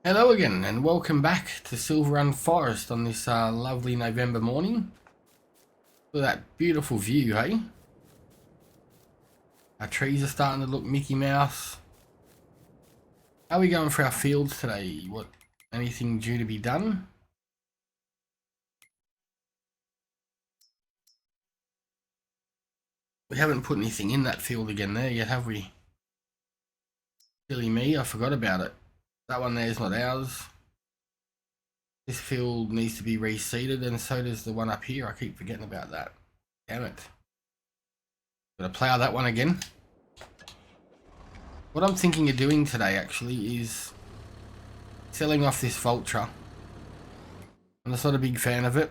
Hello again and welcome back to Silverrun Forest on this lovely November morning. Look at that beautiful view, hey? Our trees are starting to look Mickey Mouse. How are we going for our fields today? Anything due to be done? We haven't put anything in that field again there yet, have we? Silly me, I forgot about it. That one there is not ours. This field needs to be reseeded and so does the one up here. I keep forgetting about that. Damn it. Gotta plough that one again. What I'm thinking of doing today actually is selling off this Vulture. I'm just not a big fan of it.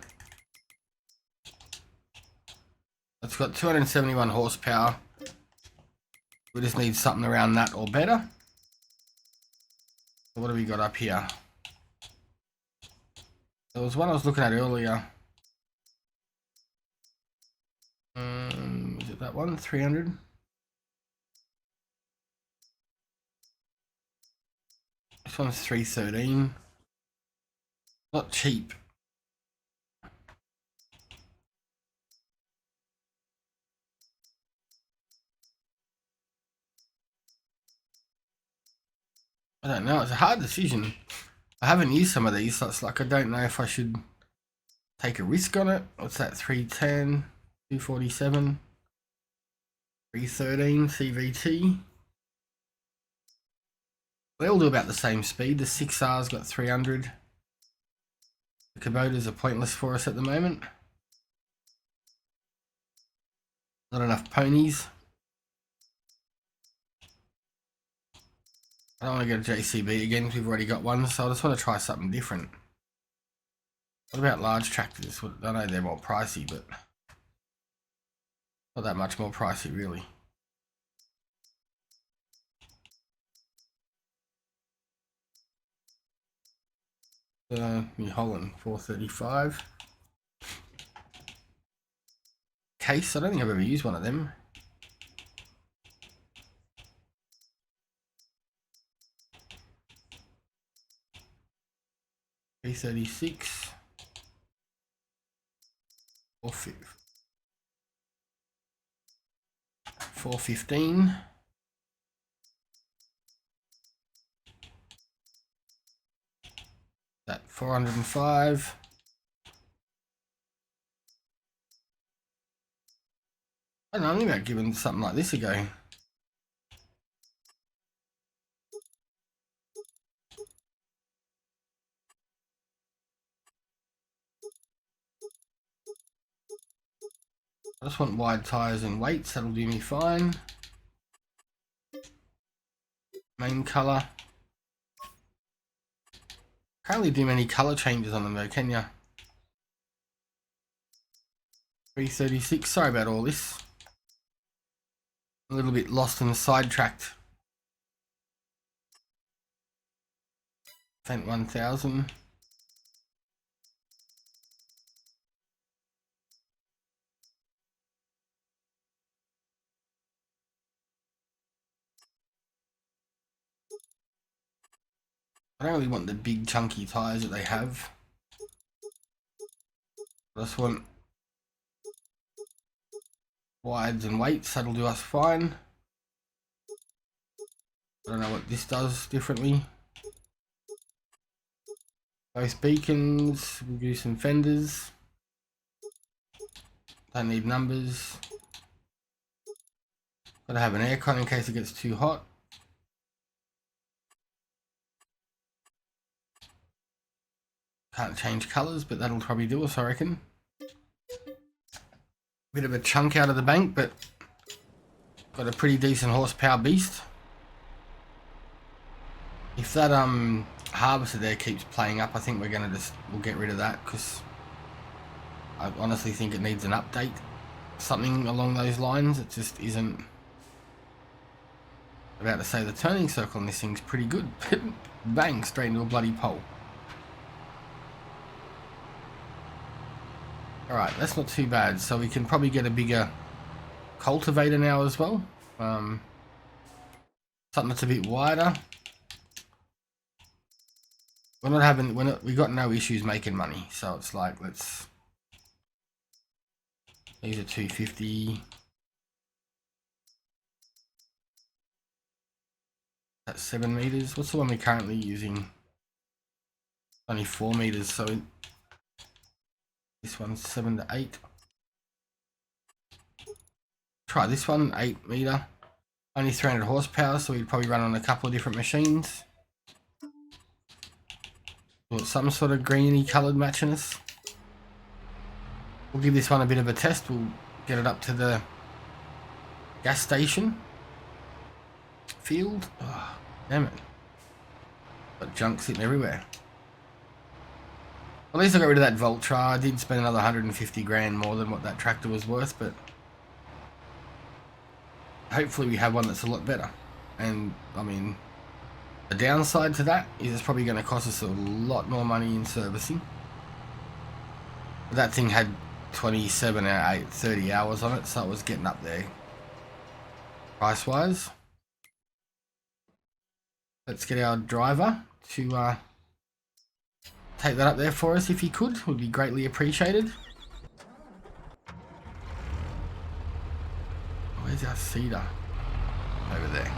It's got 271 horsepower. We just need something around that or better. So what have we got up here? There was one I was looking at earlier. Is it that one? 300? This one's 313. Not cheap. I don't know. It's a hard decision. I haven't used some of these, so it's like I don't know if I should take a risk on it. What's that? 310, 247, 313 CVT. They all do about the same speed. The 6R's got 300. The Kubotas are pointless for us at the moment. Not enough ponies. I don't want to go to JCB again because we've already got one, so I just want to try something different. What about large tractors? I know they're more pricey, but not that much more pricey, really. New Holland, 435. Case, I don't think I've ever used one of them. P36. 415. That 405. I don't know, I'm thinking about giving something like this a go. I just want wide tyres and weights, that'll do me fine. Main colour. Can't really do many colour changes on them though, can ya? 336, sorry about all this. A little bit lost and sidetracked. Fent 1000. I don't really want the big chunky tyres that they have. I just want wides and weights, that'll do us fine. I don't know what this does differently. Both beacons, we'll do some fenders. Don't need numbers. Gotta have an aircon in case it gets too hot. Can't change colours, but that'll probably do us, I reckon. Bit of a chunk out of the bank, but got a pretty decent horsepower beast. If that harvester there keeps playing up, I think we'll get rid of that because I honestly think it needs an update. Something along those lines. It just isn't. About to say the turning circle on this thing's pretty good. Bang, straight into a bloody pole. Alright, that's not too bad. So we can probably get a bigger cultivator now as well. Something that's a bit wider. we got no issues making money, so it's like, these are 250. That's 7 meters. What's the one we're currently using? Only 4 meters, so this one's 7 to 8. Try this one, 8 meter. Only 300 horsepower, so we'd probably run on a couple of different machines. Some sort of greeny coloured matchiness. We'll give this one a bit of a test. We'll get it up to the gas station field. Oh, damn it. Got junk sitting everywhere. At least I got rid of that Voltra. I did spend another 150 grand more than what that tractor was worth, but hopefully we have one that's a lot better. And I mean, the downside to that is it's probably going to cost us a lot more money in servicing. But that thing had 27 out of 30 hours on it, so it was getting up there price wise. Let's get our driver to take that up there for us if he could. Would be greatly appreciated. Where's our seeder? Over there.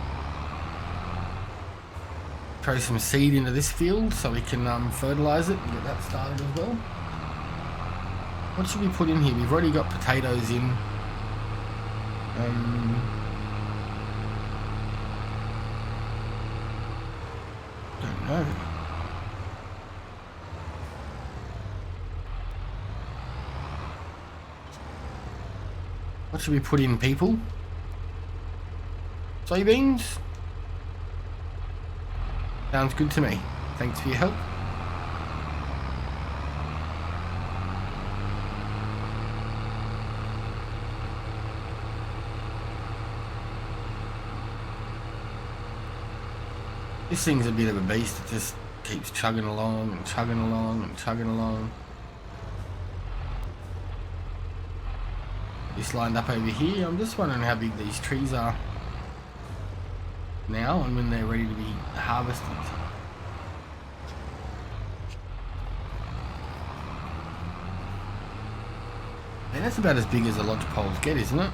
Throw some seed into this field so we can fertilise it and get that started as well. What should we put in here? We've already got potatoes in. Don't know. What should we put in, people? Soybeans? Sounds good to me. Thanks for your help. This thing's a bit of a beast. It just keeps chugging along and chugging along and chugging along. This lined up over here. I'm just wondering how big these trees are now and when they're ready to be harvested. And that's about as big as the lodge poles get, isn't it?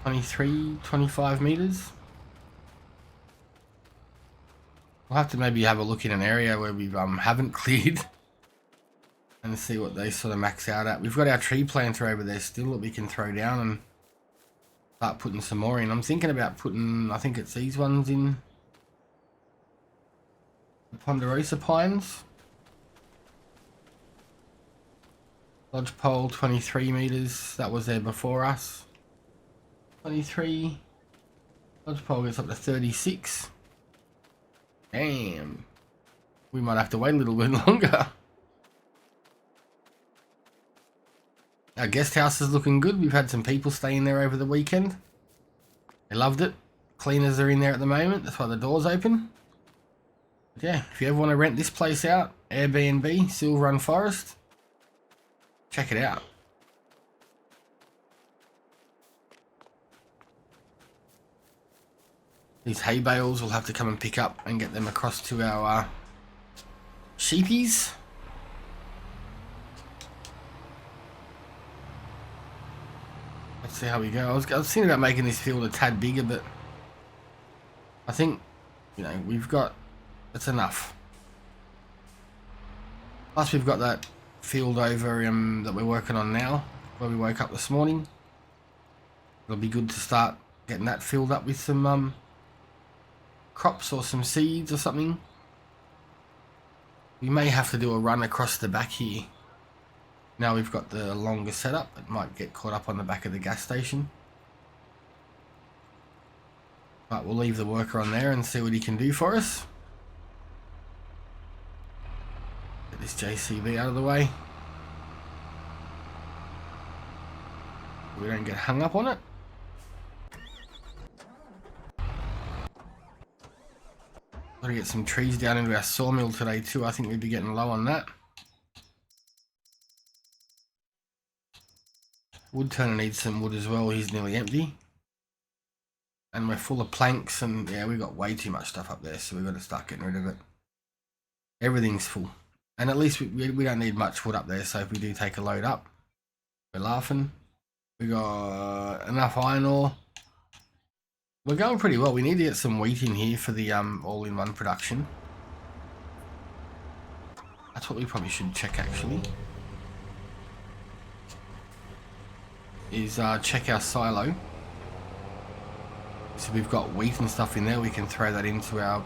23, 25 meters. We'll have to maybe have a look in an area where we haven't cleared and see what they sort of max out at. We've got our tree planter over there still that we can throw down and start putting some more in. I'm thinking about putting, I think it's these ones in the Ponderosa pines. Lodge pole 23 meters, that was there before us. 23. Lodge pole gets up to 36. Damn. We might have to wait a little bit longer. Our guest house is looking good. We've had some people staying there over the weekend. They loved it. Cleaners are in there at the moment. That's why the door's open. But yeah, if you ever want to rent this place out, Airbnb, Silverrun Forrest, check it out. These hay bales we'll have to come and pick up and get them across to our sheepies. Let's see how we go. I was thinking about making this field a tad bigger, but I think, you know, that's enough. Plus we've got that field over that we're working on now, where we woke up this morning. It'll be good to start getting that filled up with some crops or some seeds or something. We may have to do a run across the back here. Now we've got the longer setup, it might get caught up on the back of the gas station. But we'll leave the worker on there and see what he can do for us. Get this JCB out of the way. We don't get hung up on it. Gotta get some trees down into our sawmill today too. I think we'd be getting low on that. Wood turner needs some wood as well. He's nearly empty. And we're full of planks and yeah, we've got way too much stuff up there, so we've got to start getting rid of it. Everything's full. And at least we don't need much wood up there, so if we do take a load up, we're laughing. We got enough iron ore. We're going pretty well. We need to get some wheat in here for the all-in-one production. That's what we probably should check actually. Is check our silo. So we've got wheat and stuff in there. We can throw that into our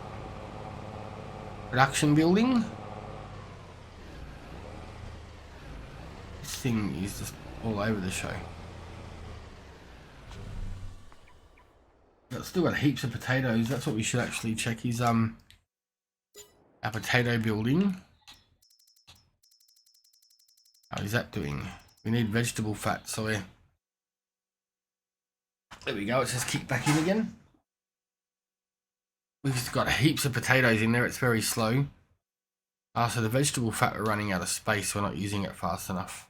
production building. This thing is just all over the show. It's still got heaps of potatoes. That's what we should actually check is our potato building. How is that doing? We need vegetable fat, so there we go, it's just kicked back in again. We've just got heaps of potatoes in there, it's very slow. So the vegetable fat, we're running out of space, we're not using it fast enough.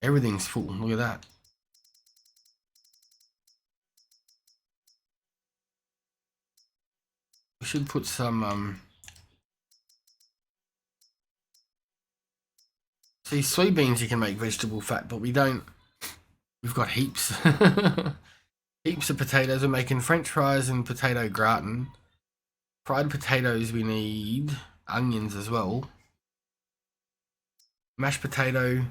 Everything's full, look at that. We should put some see, soybeans you can make vegetable fat, but we don't. We've got heaps. Heaps of potatoes. We're making french fries and potato gratin. Fried potatoes, we need onions as well. Mashed potato,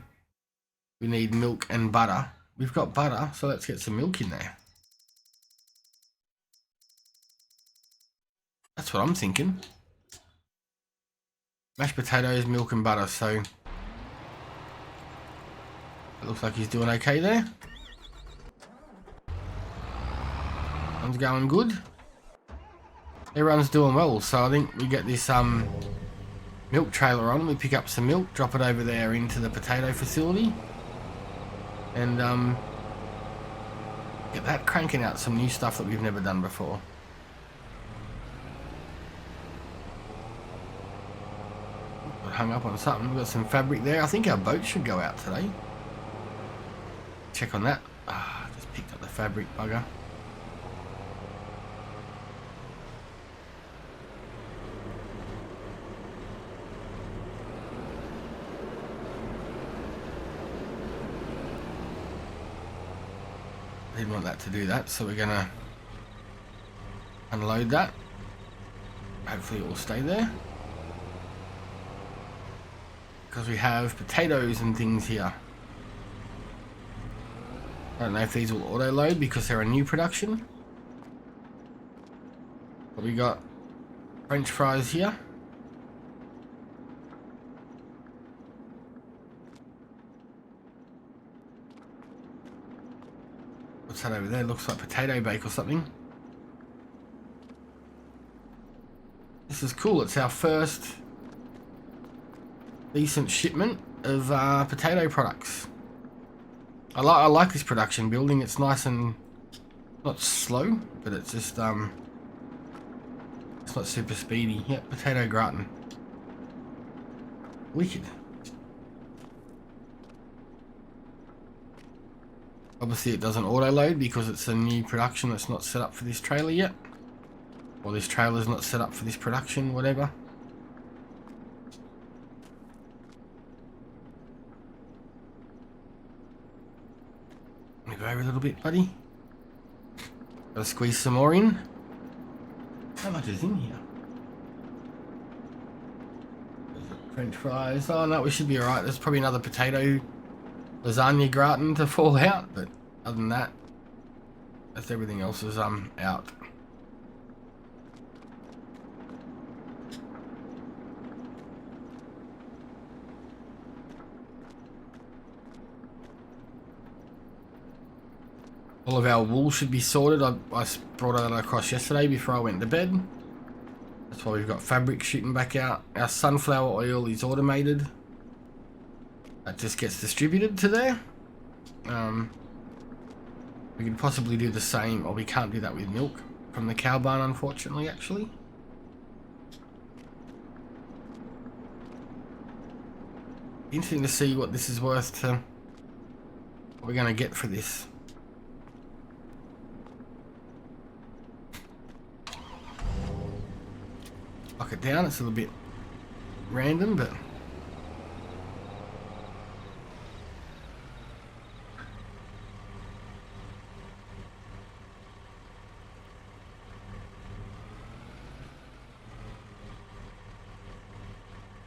we need milk and butter. We've got butter, so let's get some milk in there. That's what I'm thinking. Mashed potatoes, milk and butter, so it looks like he's doing okay there. One's going good. Everyone's doing well, so I think we get this milk trailer on, we pick up some milk, drop it over there into the potato facility, and get that cranking out some new stuff that we've never done before. Got hung up on something. We've got some fabric there. I think our boat should go out today. Check on that. Just picked up the fabric bugger. I didn't want that to do that, so we're gonna unload that. Hopefully it will stay there, because we have potatoes and things here. I don't know if these will auto load because they're a new production, but we got french fries here. What's that over there? Looks like potato bake or something. This is cool. It's our first decent shipment of potato products. I like this production building. It's nice and not slow, but it's just it's not super speedy. Yep, potato gratin. Wicked. Obviously it doesn't auto load because it's a new production that's not set up for this trailer yet. Or this trailer's not set up for this production, whatever. Move over a little bit, buddy. Gotta squeeze some more in. How much is in here? French fries. Oh no, we should be alright. There's probably another potato lasagna gratin to fall out, but other than that, that's everything else is out. All of our wool should be sorted. I brought that across yesterday before I went to bed. That's why we've got fabric shooting back out. Our sunflower oil is automated. That just gets distributed to there. We could possibly do the same, or we can't do that with milk from the cow barn, unfortunately, actually. Interesting to see what this is worth to what we're going to get for this. I lock it down. It's a little bit random, but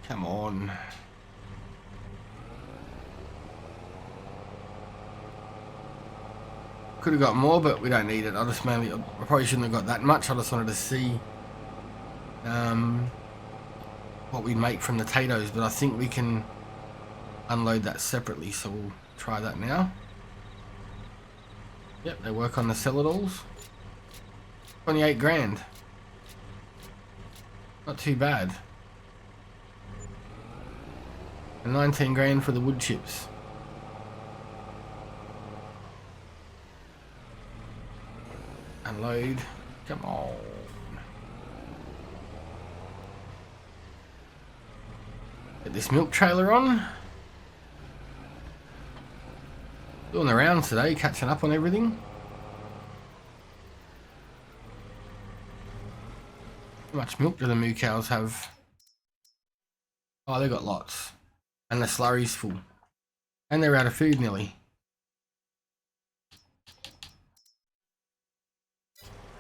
come on. Could have got more, but we don't need it. I probably shouldn't have got that much. I just wanted to see what we'd make from the potatoes, but I think we can unload that separately, so we'll try that now. Yep, they work on the celadals. 28 grand. Not too bad. And 19 grand for the wood chips. Unload. Come on. Get this milk trailer on. Doing the rounds today, catching up on everything. How much milk do the moo cows have? Oh, they got lots. And the slurry's full. And they're out of food nearly.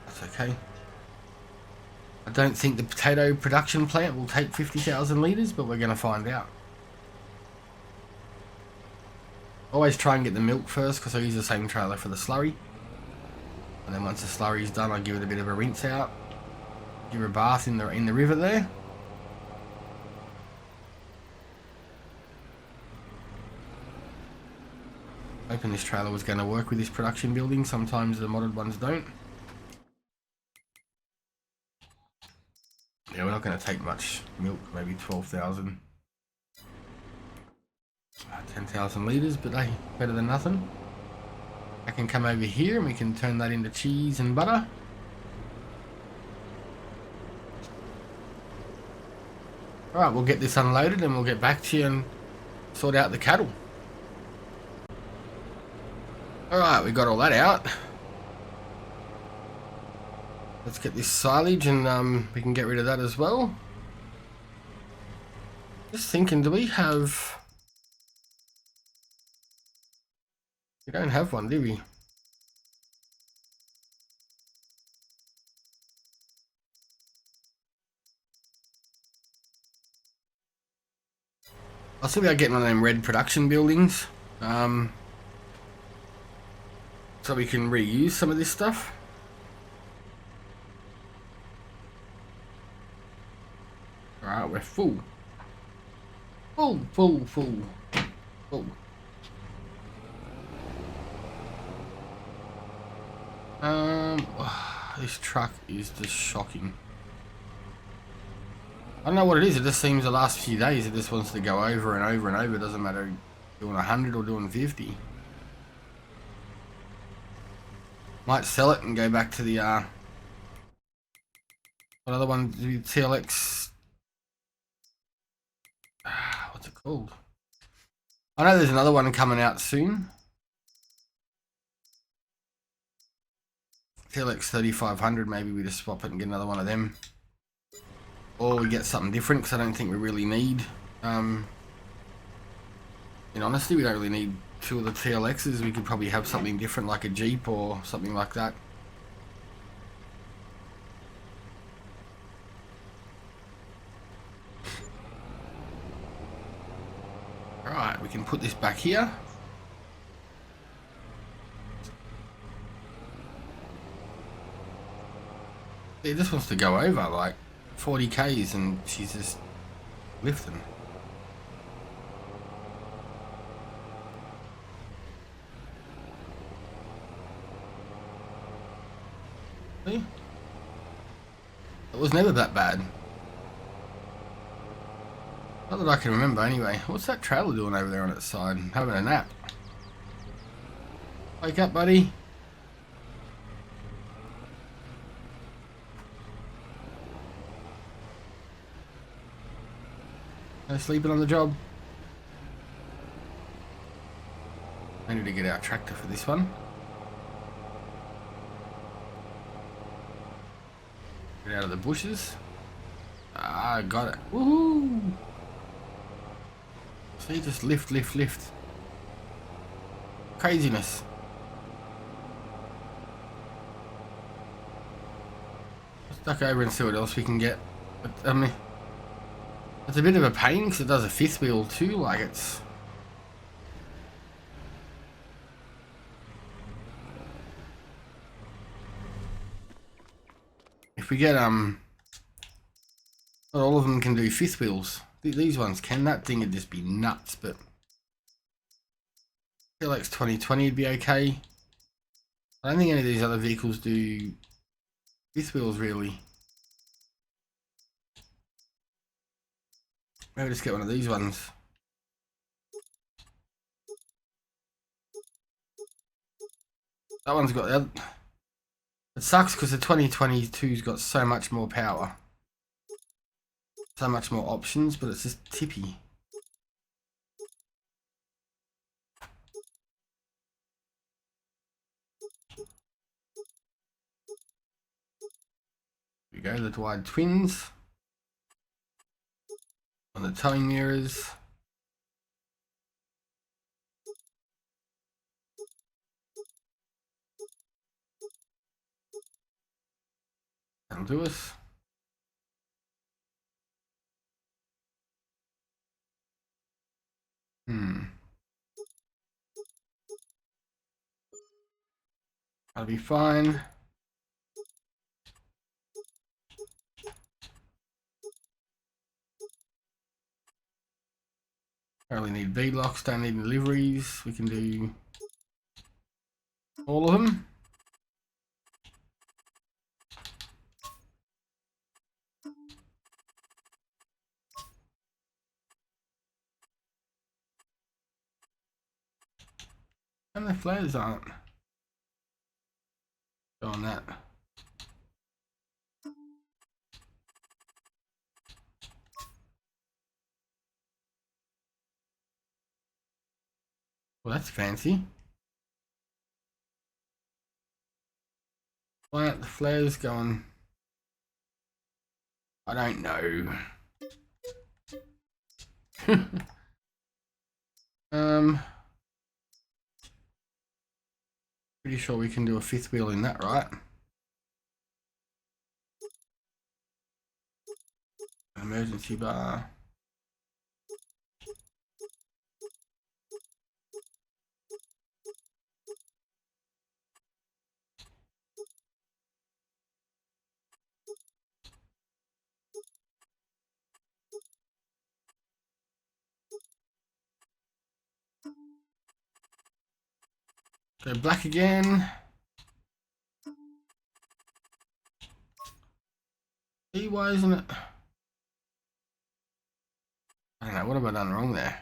That's okay. I don't think the potato production plant will take 50,000 litres, but we're going to find out. Always try and get the milk first, because I use the same trailer for the slurry. And then once the slurry's done, I give it a bit of a rinse out. Give her a bath in the river there. Hoping this trailer was going to work with this production building. Sometimes the modded ones don't. Yeah, we're not going to take much milk, maybe 12,000. 10,000 litres, but hey, better than nothing. I can come over here and we can turn that into cheese and butter. Alright, we'll get this unloaded and we'll get back to you and sort out the cattle. Alright, we got all that out. Let's get this silage and we can get rid of that as well. Just thinking, do we have... We don't have one, do we? I'll see about getting one of them red production buildings. So we can reuse some of this stuff. Alright, we're full. Full. This truck is just shocking. I don't know what it is, it just seems the last few days it just wants to go over and over and over. It doesn't matter doing 100 or doing 50. Might sell it and go back to the what other one, the TLX, what's it called? I know there's another one coming out soon. TLX 3500, maybe we just swap it and get another one of them. Or we get something different, because I don't think we really need, in honesty, we don't really need two of the TLXs. We could probably have something different like a Jeep or something like that. Alright, we can put this back here. It just wants to go over like 40 Ks and she's just lifting. See? It was never that bad. Not that I can remember anyway. What's that trailer doing over there on its side? Having a nap. Wake up, buddy. No sleeping on the job. I need to get our tractor for this one. Get out of the bushes. Ah, got it. Woohoo! See, just lift, lift, lift. Craziness. Let's duck over and see what else we can get. But, I mean, it's a bit of a pain because it does a fifth wheel too, like it's... If we get, not all of them can do fifth wheels. These ones can. That thing would just be nuts, but... I feel like 2020 would be okay. I don't think any of these other vehicles do fifth wheels really. Maybe just get one of these ones. That one's got that. It sucks because the 2022's got so much more power, so much more options, but it's just tippy. Here we go, the wide twins on the towing mirrors. That'll do us. That'll be fine. Only need V-locks, don't need deliveries. We can do all of them. And the flares aren't. Go on that. Well, that's fancy. Why aren't the flares going? I don't know. Pretty sure we can do a fifth wheel in that, right? Emergency bar. Go black again. See, why isn't it? I don't know, what have I done wrong there?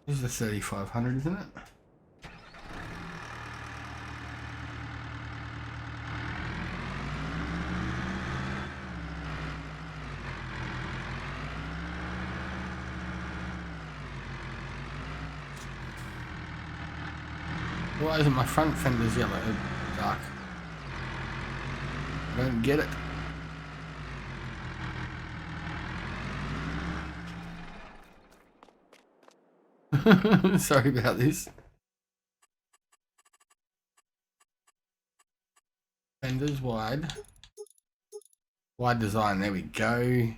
This is the 3500, isn't it? Why isn't my front fenders yellow? Dark. I don't get it. Sorry about this. Fenders wide. Wide design, there we go.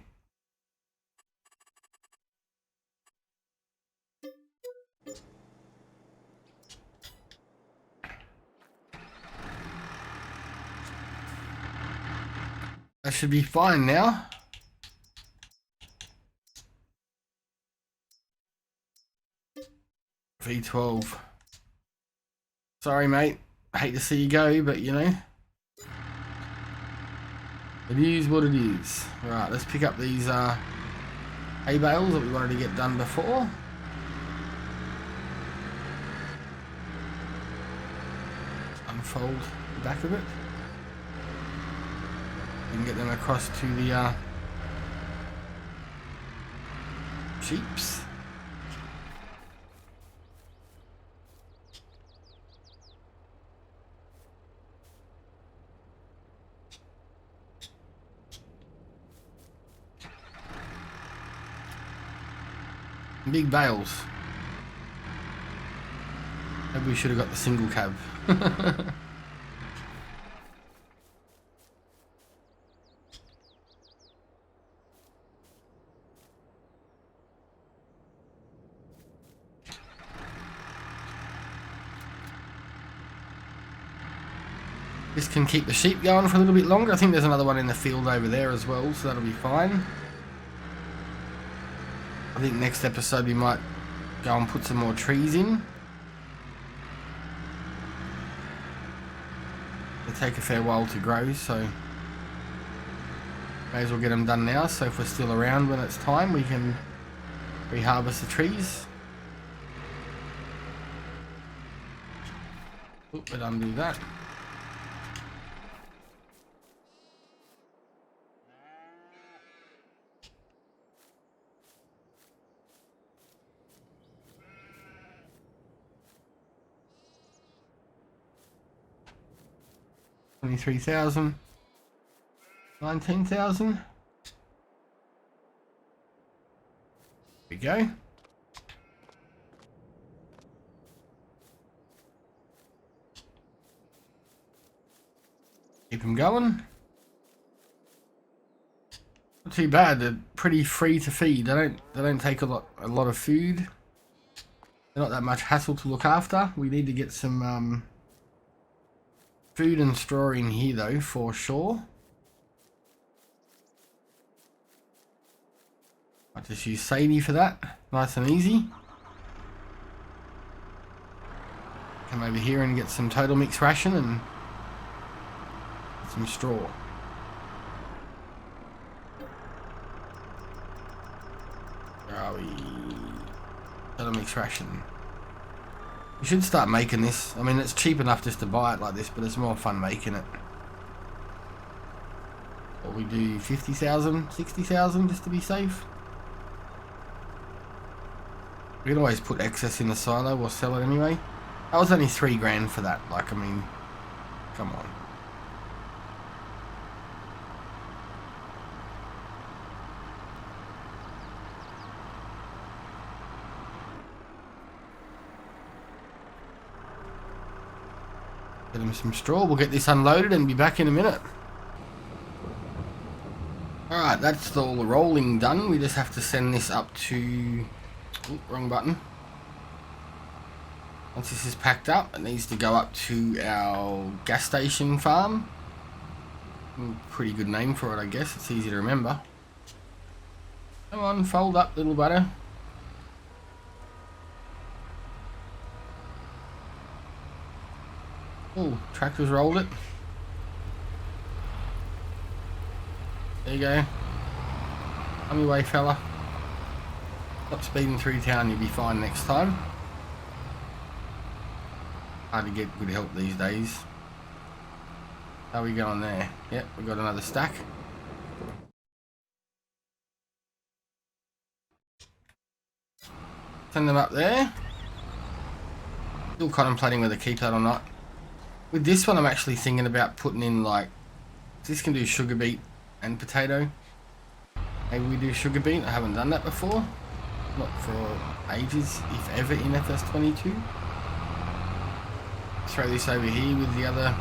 That should be fine now. V12. Sorry, mate. I hate to see you go, but you know. It is what it is. Right, let's pick up these hay bales that we wanted to get done before. Unfold the back of it. And get them across to the sheeps. Big bales. Maybe we should have got the single cab. This can keep the sheep going for a little bit longer. I think there's another one in the field over there as well, so that'll be fine. I think next episode we might go and put some more trees in. They take a fair while to grow, so may as well get them done now, so if we're still around when it's time we can reharvest the trees. Oop, we'll undo that. $23,000, $19,000. There we go. Keep them going. Not too bad. They're pretty free to feed. They don't take a lot of food. They're not that much hassle to look after. We need to get some food and straw in here though, for sure. I'll just use Sadie for that. Nice and easy. Come over here and get some total mix ration and some straw. Where are we? Total mix ration. We should start making this. I mean, it's cheap enough just to buy it like this, but it's more fun making it. Or we do 50,000, 60,000 just to be safe. We can always put excess in the silo or sell it anyway. That was only $3 for that. Like, I mean, come on. Get him some straw. We'll get this unloaded and be back in a minute. Alright, that's all the rolling done. We just have to send this up to... Ooh, wrong button. Once this is packed up, it needs to go up to our gas station farm. Pretty good name for it, I guess. It's easy to remember. Come on, fold up, little butter. Oh, tractor's rolled it. There you go. On your way, fella. Stop speeding through town, you'll be fine next time. Hard to get good help these days. How are we going there? Yep, we got another stack. Send them up there. Still contemplating whether to keep that or not. With this one, I'm actually thinking about putting in, like, this can do sugar beet and potato. Maybe we do sugar beet. I haven't done that before. Not for ages, if ever, in FS22. Throw this over here with the other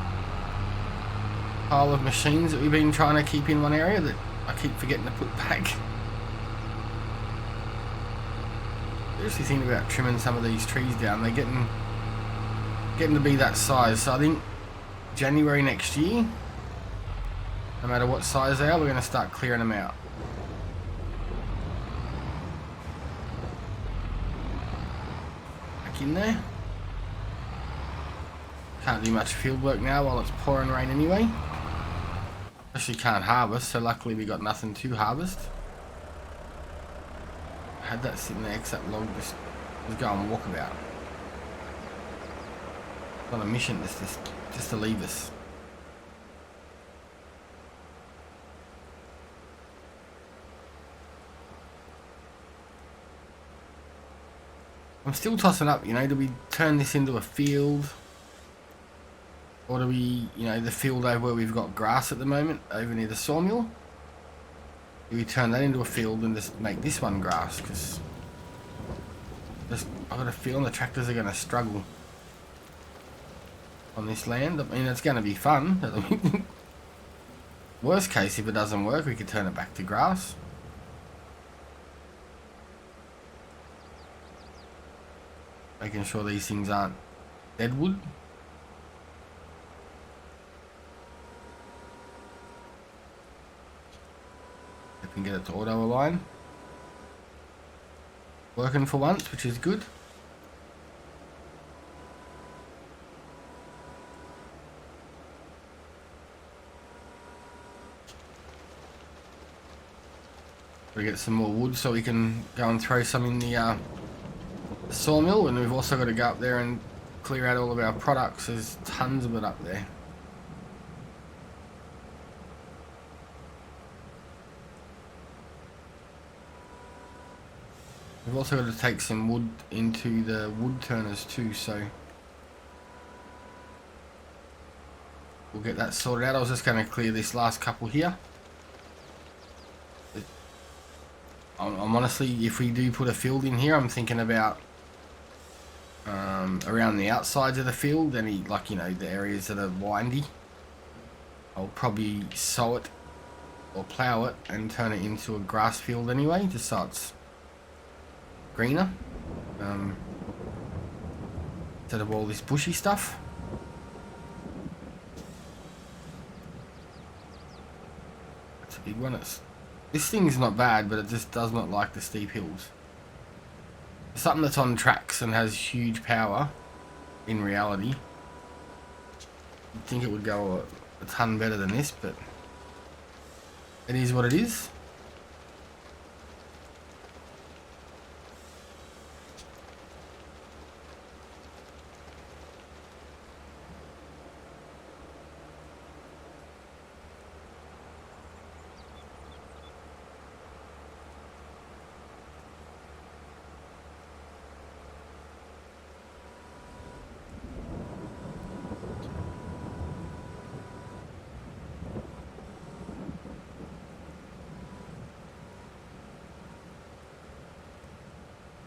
pile of machines that we've been trying to keep in one area that I keep forgetting to put back. Seriously thinking about trimming some of these trees down. They're getting to be that size, so I think January next year, no matter what size they are, we're going to start clearing them out. Back in there. Can't do much field work now while it's pouring rain anyway. Especially can't harvest, so luckily we got nothing to harvest. I had that sitting there, except log just go and walk about. On a mission just to leave us. I'm still tossing up, you know, do we turn this into a field? Or do we, you know, the field over where we've got grass at the moment, over near the sawmill? Do we turn that into a field and just make this one grass? Because I've got a feeling the tractors are going to struggle on this land. I mean, it's going to be fun. Worst case, if it doesn't work, we could turn it back to grass. Making sure these things aren't deadwood. If we can get it to auto align. Working for once, which is good. We get some more wood so we can go and throw some in the sawmill, and we've also got to go up there and clear out all of our products. There's tons of it up there. We've also got to take some wood into the wood turners too, so we'll get that sorted out. I was just going to clear this last couple here. I'm honestly, if we do put a field in here, I'm thinking about around the outsides of the field, any, like, you know, the areas that are windy. I'll probably sow it or plough it and turn it into a grass field anyway, just so it's greener, instead of all this bushy stuff. That's a big one. This thing's not bad, but it just does not like the steep hills. Something that's on tracks and has huge power, in reality, you'd think it would go a ton better than this, but it is what it is.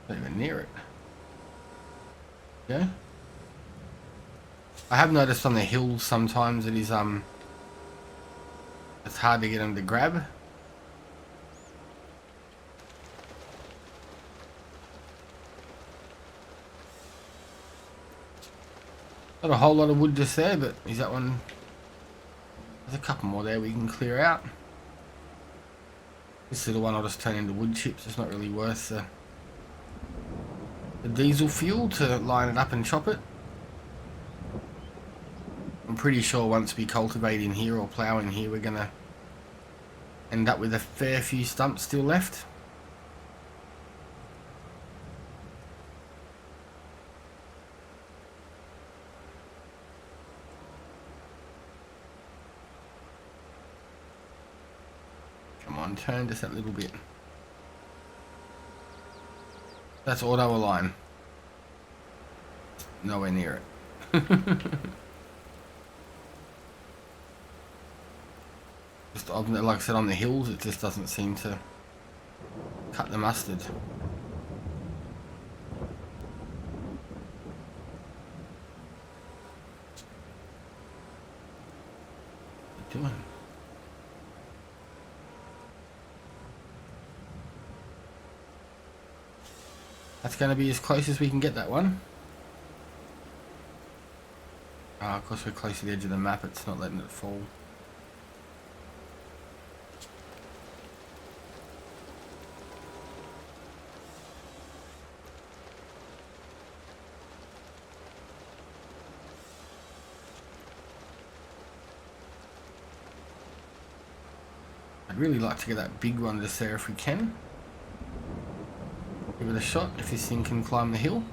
Not even near it. Yeah. I have noticed on the hills sometimes it is it's hard to get them to grab. Not a whole lot of wood just there, but is that one? There's a couple more there we can clear out. This little one I'll just turn into wood chips. It's not really worth the diesel fuel to line it up and chop it. I'm pretty sure once we cultivate in here or plough in here, we're gonna end up with a fair few stumps still left. Come on, turn just that little bit. That's auto align. Nowhere near it. Just like I said, on the hills, it just doesn't seem to cut the mustard. What are you doing? That's going to be as close as we can get that one. Of course we're close to the edge of the map, it's not letting it fall. I'd really like to get that big one just there if we can. Give it a shot if this thing can climb the hill.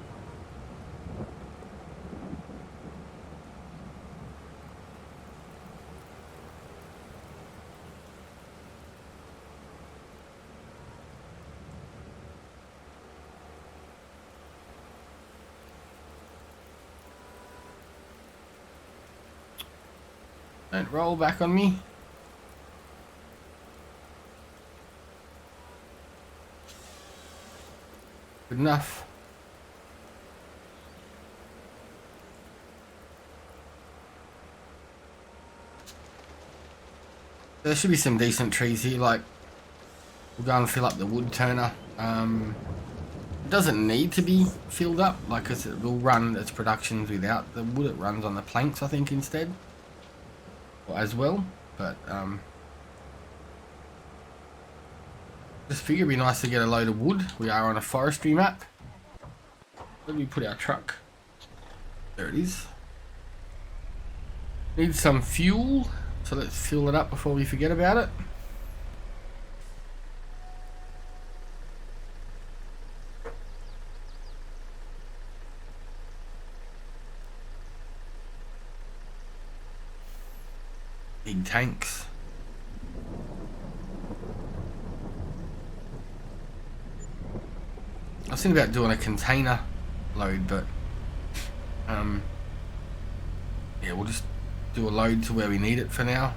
Don't roll back on me. Good enough. There should be some decent trees here. Like, we'll go and fill up the wood turner. It doesn't need to be filled up, like it will run its productions without the wood. It runs on the planks, I think, instead, or as well. But just figure it'd be nice to get a load of wood. We are on a forestry map. Let me put our truck. There it is. Need some fuel, so let's fuel it up before we forget about it. Big tanks. I was thinking about doing a container load, but yeah, we'll just do a load to where we need it for now.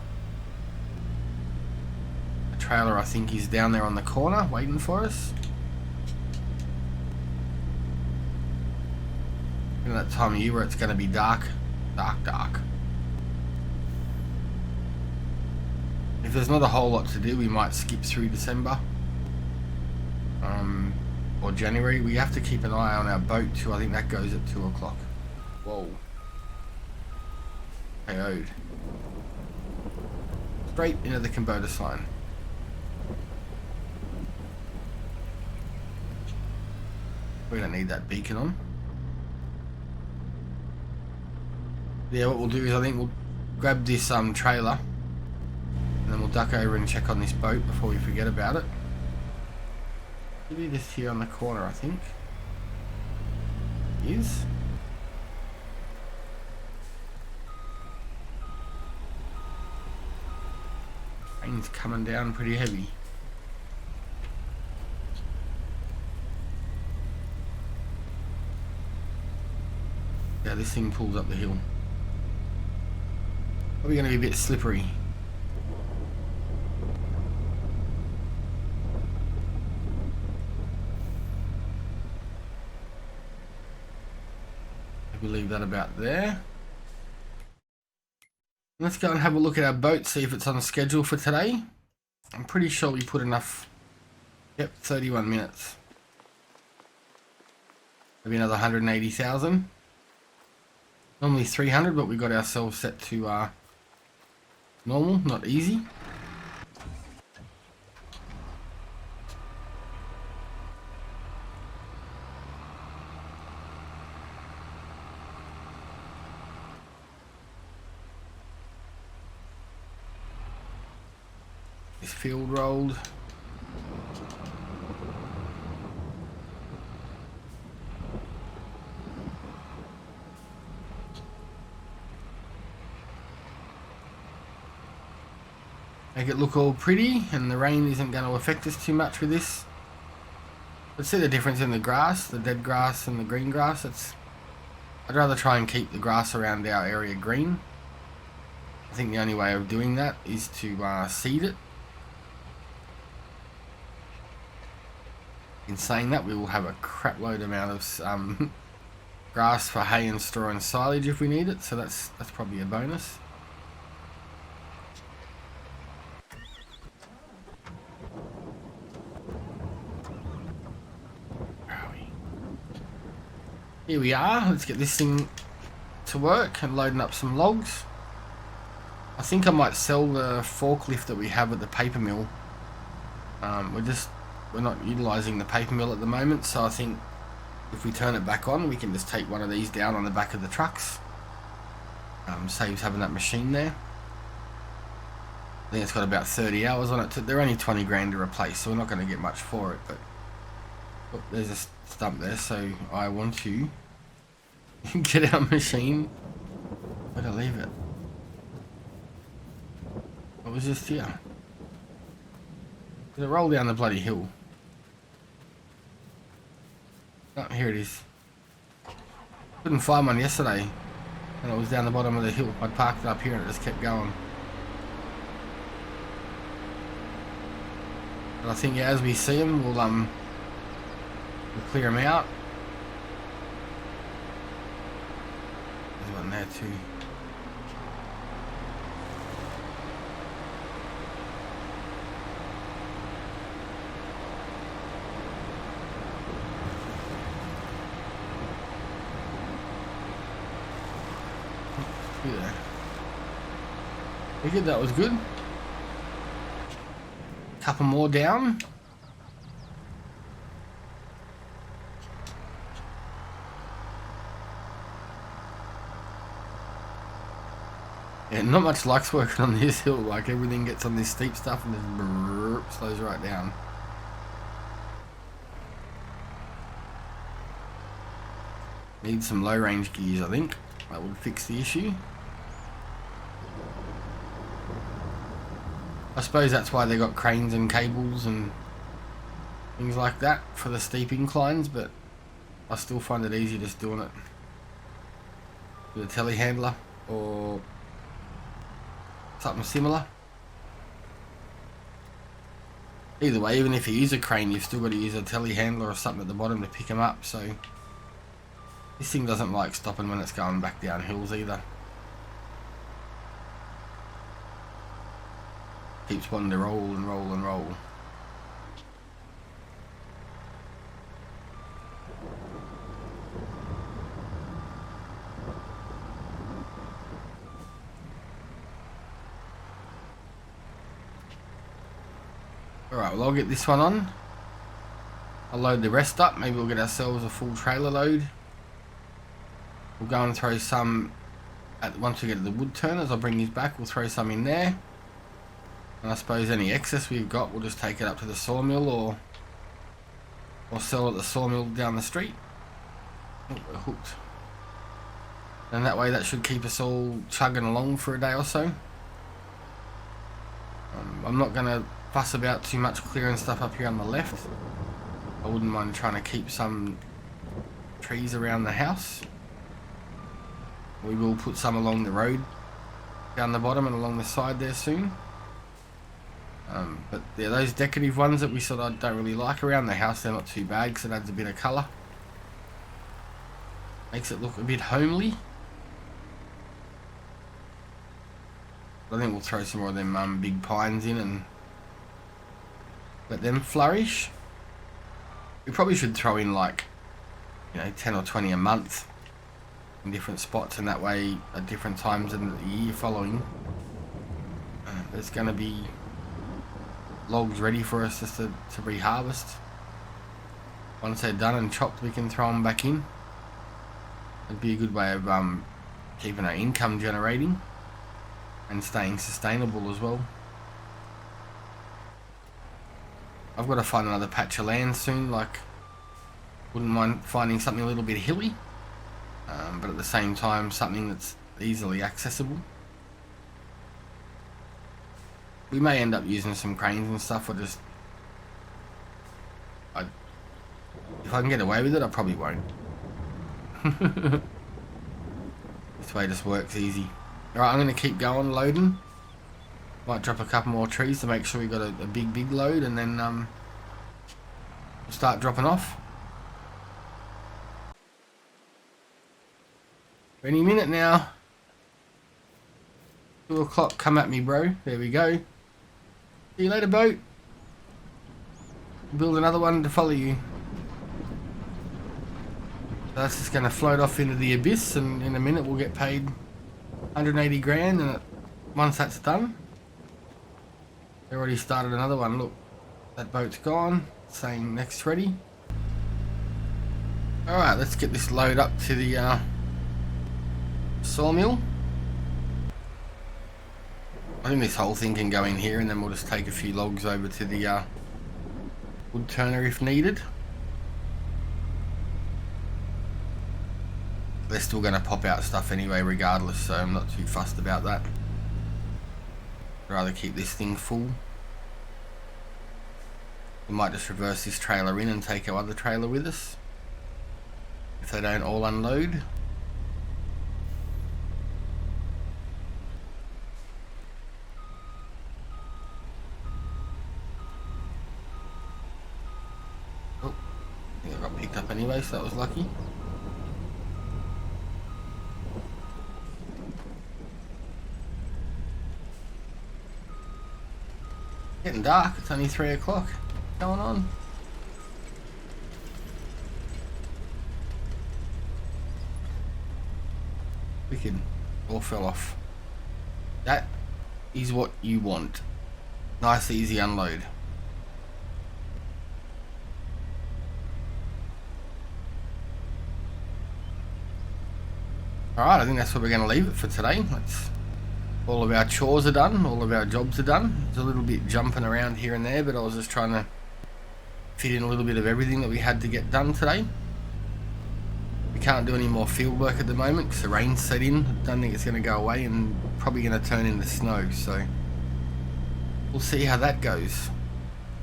The trailer, I think, is down there on the corner waiting for us. In that time of year where it's going to be dark. If there's not a whole lot to do, we might skip through December or January. We have to keep an eye on our boat too. I think that goes at 2 o'clock. Whoa. KO'd. Straight into the Kubota sign. We don't need that beacon on. Yeah, what we'll do is I think we'll grab this trailer. And then we'll duck over and check on this boat before we forget about it. Should be just here on the corner, I think. It is. Rain's coming down pretty heavy. Yeah, this thing pulls up the hill. Probably going to be a bit slippery. We'll leave that about there. Let's go and have a look at our boat, see if it's on schedule for today. I'm pretty sure we put enough. Yep, 31 minutes. Maybe another 180,000. Normally 300, but we got ourselves set to normal, not easy. This field rolled. Make it look all pretty, and the rain isn't going to affect us too much with this. Let's see the difference in the grass, the dead grass and the green grass. I'd rather try and keep the grass around our area green. I think the only way of doing that is to seed it. In saying that, we will have a crap load amount of grass for hay and straw and silage if we need it, so that's probably a bonus. Where are we? Here we are. Let's get this thing to work and loading up some logs. I think I might sell the forklift that we have at the paper mill. We're not utilising the paper mill at the moment, so I think if we turn it back on, we can just take one of these down on the back of the trucks. Saves having that machine there. I think it's got about 30 hours on it. They're only 20 grand to replace, so we're not going to get much for it. But oh, there's a stump there, so I want to get our machine. Where'd I leave it? What was just here? Did it roll down the bloody hill? Oh, here it is. Couldn't find one yesterday, and it was down the bottom of the hill. I parked it up here and it just kept going. But I think as we see them, we'll clear them out. There's one there too. Yeah. Figured that was good. Couple more down. Yeah, not much luck's working on this hill. Like everything gets on this steep stuff and then slows right down. Need some low range gears, I think. That would fix the issue. I suppose that's why they got cranes and cables and things like that for the steep inclines, but I still find it easy just doing it with a telehandler or something similar. Either way, even if you use a crane, you've still got to use a telehandler or something at the bottom to pick them up, so this thing doesn't like stopping when it's going back down hills either. Keeps wanting to roll and roll and roll. Alright, well I'll get this one on. I'll load the rest up. Maybe we'll get ourselves a full trailer load. We'll go and throw some, once we get to the wood turners, I'll bring these back, we'll throw some in there. And I suppose any excess we've got, we'll just take it up to the sawmill or sell at the sawmill down the street. Oh, we're hooked. And that way that should keep us all chugging along for a day or so. I'm not going to fuss about too much clearing stuff up here on the left. I wouldn't mind trying to keep some trees around the house. We will put some along the road down the bottom and along the side there soon. But yeah, those decorative ones that we sort of don't really like around the house, they're not too bad because it adds a bit of colour. Makes it look a bit homely. I think we'll throw some more of them big pines in and let them flourish. We probably should throw in like, 10 or 20 a month in different spots, and that way at different times in the year following there's going to be logs ready for us just to reharvest. Once they're done and chopped, we can throw them back in. It'd be a good way of keeping our income generating and staying sustainable as well. I've got to find another patch of land soon. Like, wouldn't mind finding something a little bit hilly, but at the same time something that's easily accessible. We may end up using some cranes and stuff, or just if I can get away with it, I probably won't. This way just works easy. Alright, I'm going to keep going loading. Might drop a couple more trees to make sure we got a big load, and then we'll start dropping off. Any minute now. 2 o'clock, come at me, bro. There we go. See you later, boat. Build another one to follow you. So that's just going to float off into the abyss, and in a minute we'll get paid 180 grand, and once that's done, they already started another one. Look, that boat's gone, saying next ready. Alright, let's get this load up to the sawmill. I think this whole thing can go in here, and then we'll just take a few logs over to the wood turner if needed. They're still going to pop out stuff anyway regardless, so I'm not too fussed about that. I'd rather keep this thing full. We might just reverse this trailer in and take our other trailer with us if they don't all unload. Oh, I think I got picked up anyway, so that was lucky. Getting dark, it's only 3 o'clock. What's going on? Wicked. or fell off. That is what you want. Nice easy unload. Alright, I think that's where we're going to leave it for today. All of our chores are done, all of our jobs are done. There's a little bit jumping around here and there, but I was just trying to fit in a little bit of everything that we had to get done today. We can't do any more field work at the moment because the rain's set in. I don't think it's going to go away and probably going to turn into snow, so we'll see how that goes.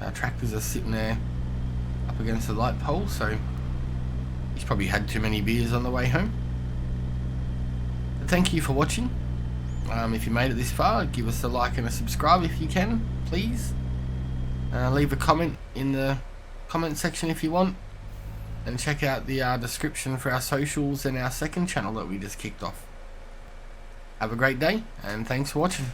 Our tractors are sitting there up against the light pole, so he's probably had too many beers on the way home. But thank you for watching. If you made it this far, give us a like and a subscribe if you can, please. Leave a comment in the comment section if you want, and check out the description for our socials and our second channel that we just kicked off. Have a great day, and thanks for watching.